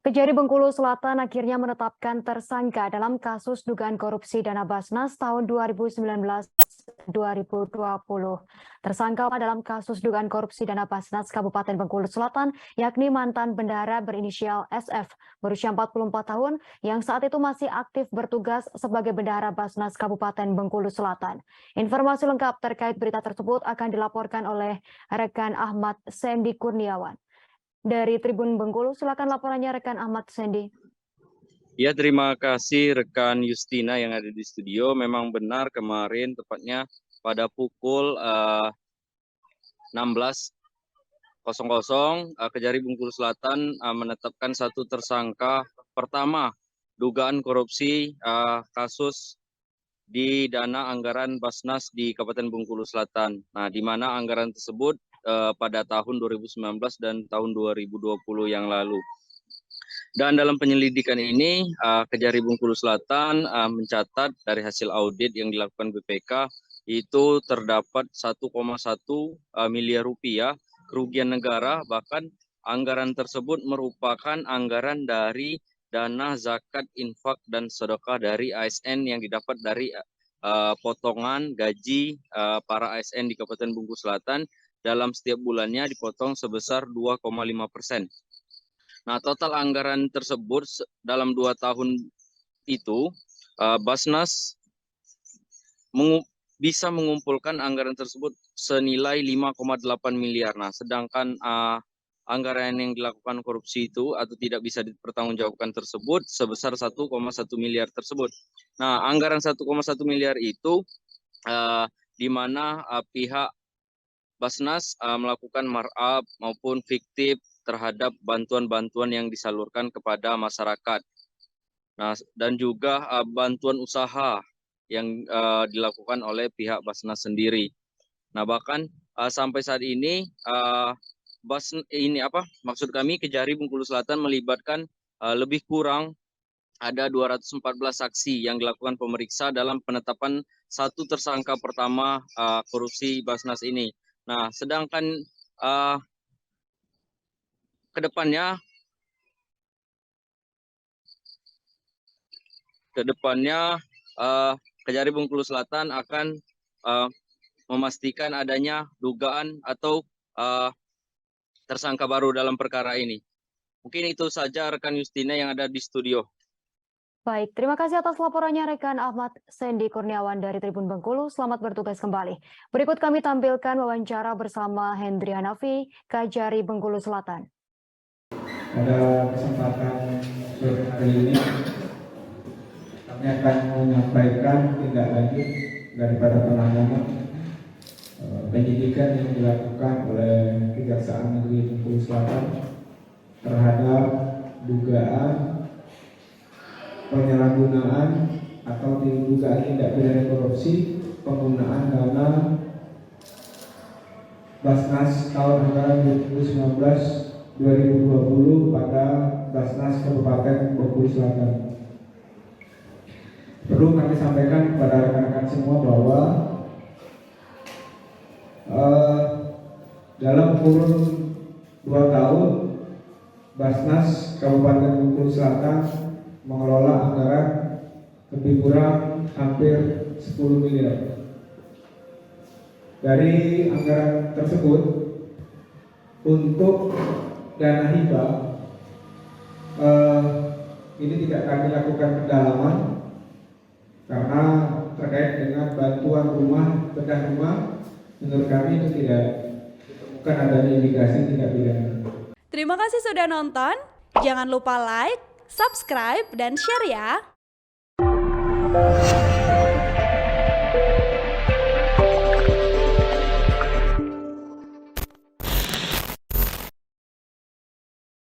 Kejari Bengkulu Selatan akhirnya menetapkan tersangka dalam kasus dugaan korupsi dana Basnas tahun 2019-2020. Tersangka dalam kasus dugaan korupsi dana Basnas Kabupaten Bengkulu Selatan yakni mantan bendahara berinisial SF berusia 44 tahun yang saat itu masih aktif bertugas sebagai bendahara Basnas Kabupaten Bengkulu Selatan. Informasi lengkap terkait berita tersebut akan dilaporkan oleh rekan Ahmad Sendi Kurniawan. Dari Tribun Bengkulu, silakan laporannya rekan Ahmad Sendi. Ya, terima kasih rekan Justina yang ada di studio. Memang benar kemarin tepatnya pada pukul 16.00 Kejari Bengkulu Selatan menetapkan satu tersangka pertama dugaan korupsi kasus di dana anggaran Basnas di Kabupaten Bengkulu Selatan. Nah, di mana anggaran tersebut pada tahun 2019 dan tahun 2020 yang lalu. Dan dalam penyelidikan ini, Kejari Bengkulu Selatan mencatat dari hasil audit yang dilakukan BPK itu terdapat 1,1 miliar rupiah kerugian negara, bahkan anggaran tersebut merupakan anggaran dari dana zakat, infak, dan sedekah dari ASN yang didapat dari potongan gaji para ASN di Kabupaten Bengkulu Selatan dalam setiap bulannya dipotong sebesar 2,5%. Nah, total anggaran tersebut dalam 2 tahun itu, Basnas bisa mengumpulkan anggaran tersebut senilai 5,8 miliar. Nah, sedangkan anggaran yang dilakukan korupsi itu atau tidak bisa dipertanggungjawabkan tersebut sebesar 1,1 miliar tersebut. Nah, anggaran 1,1 miliar itu di mana pihak Basnas melakukan markup maupun fiktif terhadap bantuan-bantuan yang disalurkan kepada masyarakat. Nah, dan juga bantuan usaha yang dilakukan oleh pihak Basnas sendiri. Nah, bahkan sampai saat ini maksud kami Kejari Bengkulu Selatan melibatkan lebih kurang ada 214 saksi yang dilakukan pemeriksa dalam penetapan satu tersangka pertama korupsi Basnas ini. Nah, sedangkan kedepannya Kejari Bengkulu Selatan akan memastikan adanya dugaan atau tersangka baru dalam perkara ini. Mungkin itu saja rekan Justina yang ada di studio. Baik, terima kasih atas laporannya rekan Ahmad Sendi Kurniawan dari Tribun Bengkulu. Selamat bertugas kembali. Berikut kami tampilkan wawancara bersama Hendri Hanafi, Kejari Bengkulu Selatan. Pada kesempatan sore hari ini, kami akan menyampaikan tindak lanjut daripada penanganan penyidikan yang dilakukan oleh Kejaksaan Negeri Bengkulu Selatan terhadap dugaan penyalahgunaan atau dugaan tindak pidana korupsi penggunaan dana Basnas tahun anggaran 2019-2020 pada Basnas Kabupaten Bengkulu Selatan. Perlu kami sampaikan kepada rekan-rekan semua bahwa dalam kurun 2 tahun Basnas Kabupaten Bengkulu Selatan mengelola anggaran lebih kurang hampir 10 miliar. Dari anggaran tersebut untuk dana hibah ini tidak kami lakukan pendalaman karena terkait dengan bantuan bedah rumah, menurut kami itu tidak ditemukan adanya indikasi tindak pidana. Terima kasih sudah nonton. Jangan lupa like, subscribe, dan share ya.